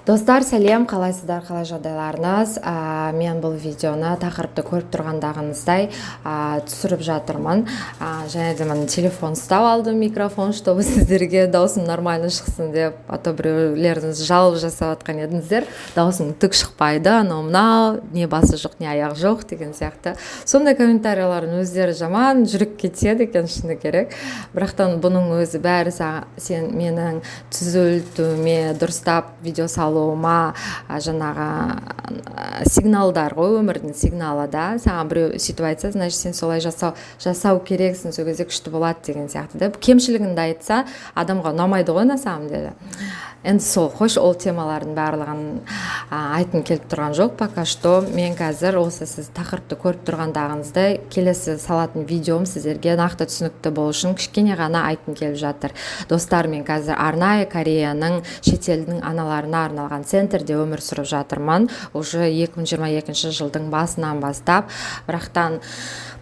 Достар, сәлем, қалайсыздар, қалай жағдайларыңыз? Мен бұл видеоны тақырыпты көріп тұрғандағыңыздай түсіріп жатырмын. Және де мен телефон ұстап алдым, микрофон, чтобы сіздерге даусым нормально шықсын деп, а то біреулеріңіз жалоб жасап жатқан едіңіздер, даусым түк шықпайды, анау мынау, не басы жоқ, не аяғы жоқ деген сияқты. Сондай комментариялардың өздері жаман, жүрек кетеді екен, шыны керек. Бірақтан бұның өзі бәрі сен менің түзелтуіме, дұрыстап видео салуыма жаңағы сигналдар ғой, өмірдің сигналы да. Саған біреу сөйтіп айтса, значит сен солай жасау керексің, сол кезде күшті болады деген сияқты да. Кемшілігіңді айтса, адамға ұнамайды ғой на самом деле. Енді сол, қойш, ол темалардың барлығын айтқым келіп тұрған жоқ. Пока что мен қазір осы сіз тақырыпты көріп тұрғандағыңыздай келесі салатын видеом сіздерге нақты түсінікті болу үшін кішкене ғана айтқым келіп жатыр. Достар, мен қазір арнайы Кореяның шетелдің аналарына арналған центрде өмір сүріп жатырмын. Уже 2022 жылдың басынан бастап. Бірақтан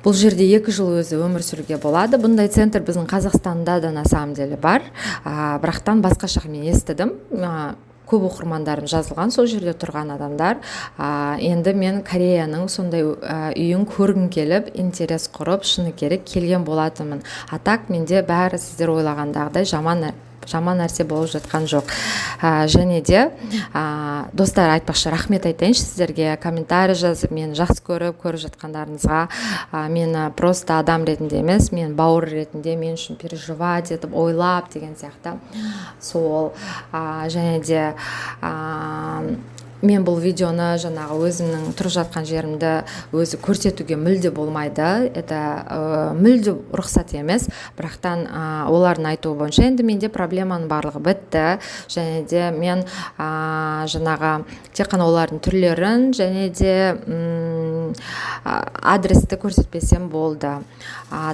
бұл жерде 2 жыл өзі өмір сүруге болады. Бұндай центр біздің Қазақстанда да на самом деле бар. Бірақтан басқаша мен естідім. Көп оқырмандарым жазылған сол жерде тұрған адамдар. Енді мен Кореяның сондай үйін көргім келіп, интерес құрып, шыны керек келген болатынмын. Так менде бәрі сіздер ойлағандағыдай жаман нәрсе болып жатқан жоқ. Және де достар, айтпақшы рахмет айтайыншы сіздерге, комментарий жазып, мен жақсы көріп жатқандарыңызға. Мені просто адам ретінде емес, мен бауыр ретінде мен үшін переживать етіп, ойлап деген сияқты. Сол және де мен бұл видеоны жаңағы өзімнің тұрып жатқан жерімді өзі көрсетуге мүлде болмайды. Это мүлде рұқсат емес. Бірақтан олардың айтуы бойынша енді менде проблеманың барлығы бітті. Және де мен жаңағы тек қана олардың түрлерін және де адресті көрсетпесем болды.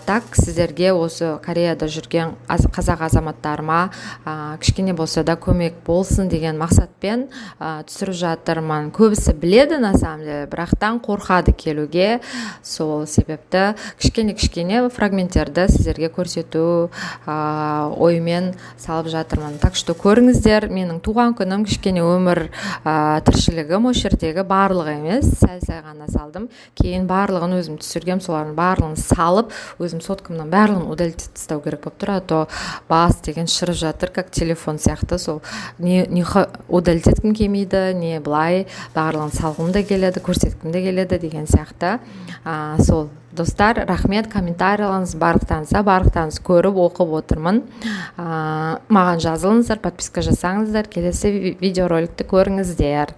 Так сіздерге осы Кореяда жүрген қазақ азаматтарыма кішкене болса да көмек болсын деген мақсатпен түсіріп жатырмын. Көбісі біледі на самом деле, бірақтан қорқады келуге. Сол себепті кішкене фрагменттерді сіздерге көрсету оймен салып жатырмын. Так что көріңіздер, менің туған күнім, кішкене өмір тіршілігім осы жердегі барлығы емес, сәл ғана салдым. Кейін барлығын өзім түсіргем, солардың барлығын салып, өзім соткамнан барлығын удалить тастау керек болып тұр, а то бас деген шырып жатыр, как телефон сияқты. Сол не удалить еткім келмейді, не былай барлығын салғым да келеді, көрсеткім де келеді деген сияқты. Сол достар, рахмет, комментарияларыңыз барлықтарыңыз көріп оқып отырмын. Маған жазылыңыздар, подписка жасаңыздар, келесі видеороликті көріңіздер.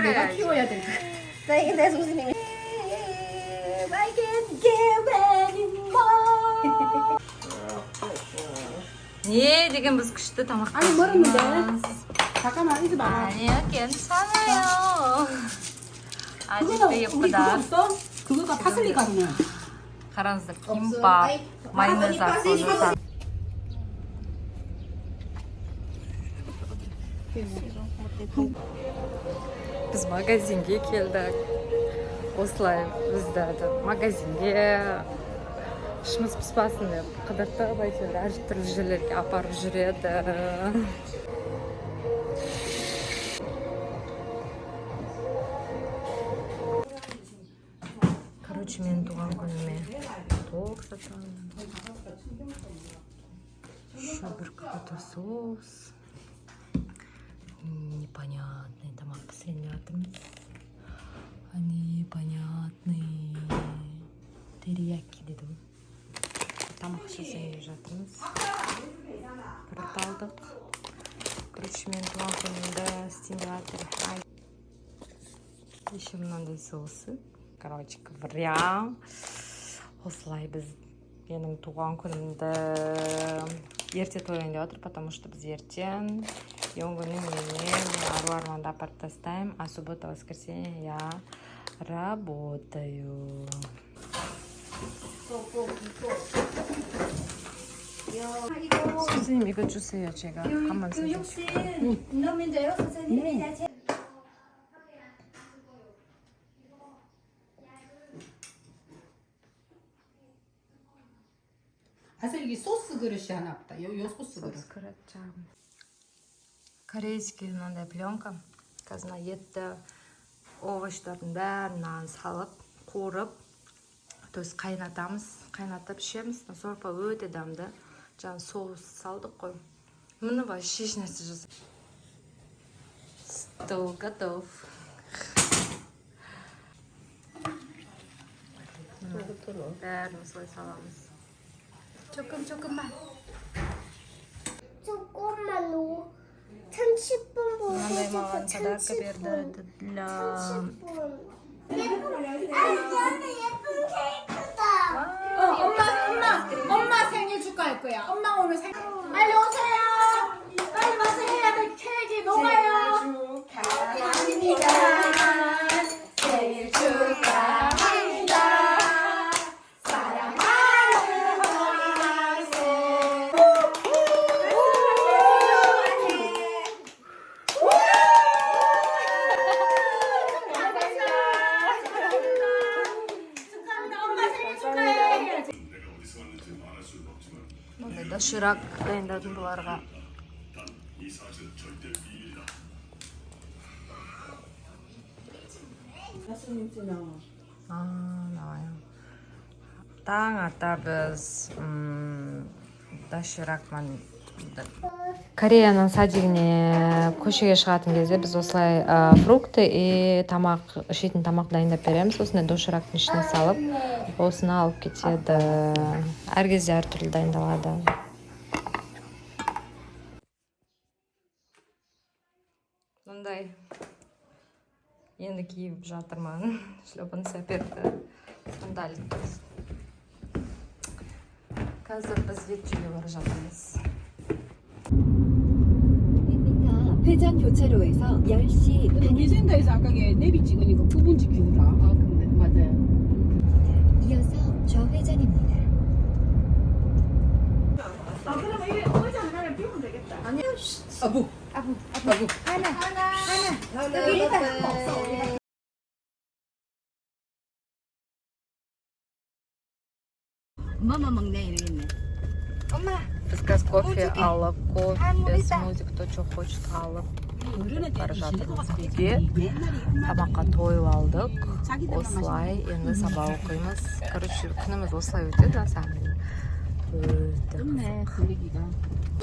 내가 키워야 돼. 나 이게 내 소신이. I can't give anymore. 예, 지금 무슨 күшті тамақ. 아니 모르는데. 잠깐만 이제 봐. 아니요, 괜찮아요. 그거가 아직도 예쁘다. 없어? 그거가 파슬리 가루네. қараңыздар, 김밥, майонез арқылы. Біз магазинге келдік. Осылай бізді магазинге ішіміз піспасын деп қыдыртып, әйтеуір әртүрлі жерлерге апарып жүреді. Короче, мен туған күніме ток сатамын. Еще бір какой-то соус. Непонятный тамақ пісірген жатырмыз. Непонятный терияки дейді ғой. Тамақ жасап жатырмыз. Кіріп алдық. Короче, мен туған күнімді істейін деп жатыр. Еще мынандай соусы. Короче говоря, осылай біз менің туған күнімді ерте тойлайын деп жатыр, потому что біз ертең ең күні мен ару арманды апарып тастаймын, а суббота, воскресенье я работаю. 선생님 이거 주세요. 제가 한번 써주세요. 너민데요, 선생님. 가서 여기 소스 그릇이 하나 없다. 요 소스 그릇. Корейский мынандай пленка. Қазір мына етті овощтардың бәрін салып, қуырып, то есть қайнатамыз, қайнатып ішеміз. Сорпа өте дәмді. Жаңа соус салдық қой. Мұны вообще ешнәрсе жасап. Стол готов. Бәрін осылай саламыз. 조금만. 조금만 30분 мынандай 보고 маған подарка берді для 30분. 저는 예쁜 케이크다. 엄마 생일 축하할 거야. 엄마 오늘 생일. 빨리 오세요. 빨리 와서 해야 될 케이크 녹아요. 축하합니다. 생일 축하합니다. 사랑하는 도시락 дайындадым бұларға. 나와요. таң ата біз доширакман. Кореяның садигіне көшеге шығатын кезде біз осылай фрукты и тамақ, ішетін тамақ дайындап береміз. Осындай доширактың ішіне салып, осыны алып кетеді. Әр кезде әртүрлі дайындалады. Мұндай енді киіп жатырмын. Шлепанцы әперді. Сандаль. Қазір біз ет жеуге бара жатырмыз. 회전 교차로에서 10시 미센터에서 아까 내비 찍으니까 9분 찍히더라. 아, 근데 맞아요. 이어서 좌회전입니다. 아, 그러면 이게 의자 하나를 비우면 되겠다. 아니, 아부. 하나. 여기 일단 없어. 엄마만 먹네 이러겠네. 엄마. Біз қазір кофе алып, кофе, смузи, кто что хочет алып бара жатырмыз үйге. Тамаққа тойып алдық. Осылай енді сабақ оқимыз. Короче, күніміз осылай өтеді, на самом деле. өте қызық.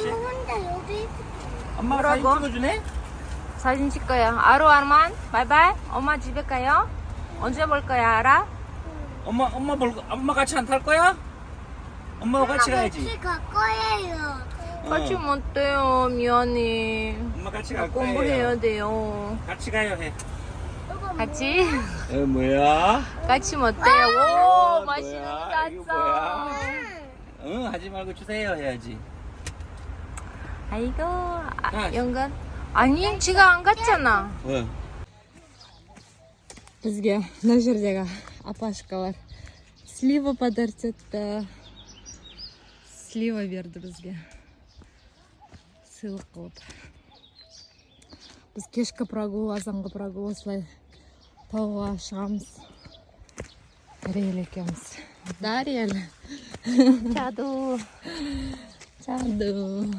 혼자 여기 엄마가 사진 찍어주네? 사진 찍 거야. 아루 아르만, 바이바이. 엄마 집에 가요. 언제 볼 거야, 알아? 엄마 같이 안 탈 거야? 엄마와 같이 가야지. 같이 갈 거예요. 같이 못 돼요. 미안해. 엄마 같이 갈 거예요. 공부해야 돼요. 같이 가요 해. 같이? 뭐야? 같이 못 돼요. 오, 뭐야? 맛있는 이거 거 뭐야? 샀어. 응, 하지 말고 주세요 해야지. 아이고, 아. 연간? 아니, 지가 안 갔잖아. 응. Бізге мына жердегі апашкалар слива подарить етті. Слива берді бізге. Сыйлық қылып. Біз кешкі прогул, азанғы прогул осылай тауға шығамыз. Ариэль екеуміз. Да, Ариэль? Чаду. Чаду.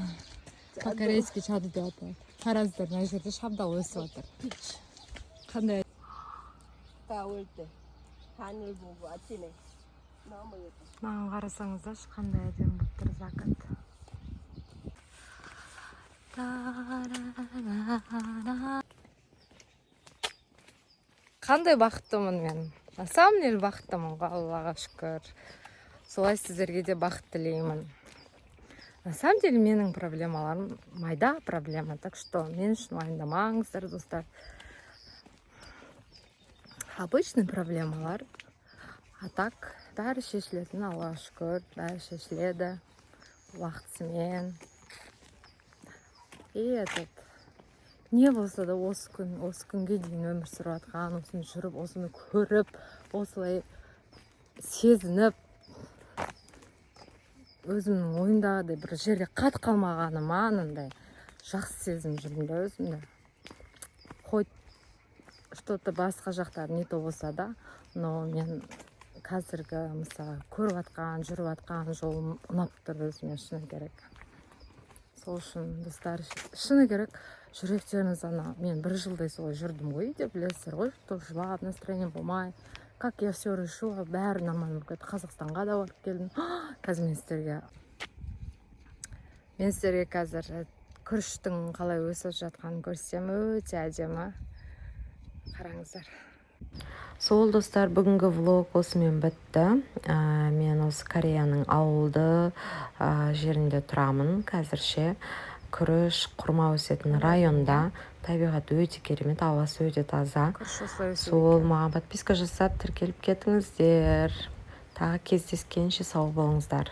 По-корейски чаду деп аталады. Қараңыздар, мына жерде шабдал өсіп жатыр. Қандай? 올 때 하늘 보고 아침에 너무 예뻐. маған қарасаңыздаршы, қандай әдемі болып тұр закат. Қандай бақыттымын мен. На самом деле бақыттымын, Аллаға шүкір. Солай сіздерге де бақыт тілеймін. На самом деле менің проблемаларым майда проблема, так что мен үшін уайымдамаңыздар, достар. Обычный проблемалар. А так, бәрі шешілетін, Аллаға шүкір, бәрі шешіледі уақытысымен. И этот, не болса да осы күнге дейін өмір сүріп жатқан, осыны жүріп, осыны көріп, осылай сезініп, өзімнің ойымдағыдай бір жерде қат қалмағаныма анандай жақсы сезім жүрмін да өзімді. Хоть что-то басқа жақтар не то болса да, но мен қазіргі мысалы көріп жатқан жүріп жатқан жолым ұнап тұр өзіме шыны керек. Сол үшін достар, шыны керек жүректеріңіз ана мен 1 жылдай солай жүрдім ғой деп білесіздер ғой, жылап настроением болмай, как я все решила, бәрі нормально болып кетті. Қазақстанға да барып келдім. Қазір мен сіздерге қазір күріштің қалай өсіп жатқанын көрсем, өте әдемі. Қараңыздар. Сол достар, бүгінгі влог осымен бітті. Мен осы Кореяның ауылды жерінде тұрамын. Қазірше күріш, құрма өсетін районда. Табиғат өте керемет, ауасы өте таза. Сол маған подписка жасап тіркеліп кетіңіздер. Тағы кездескенше сау болыңыздар.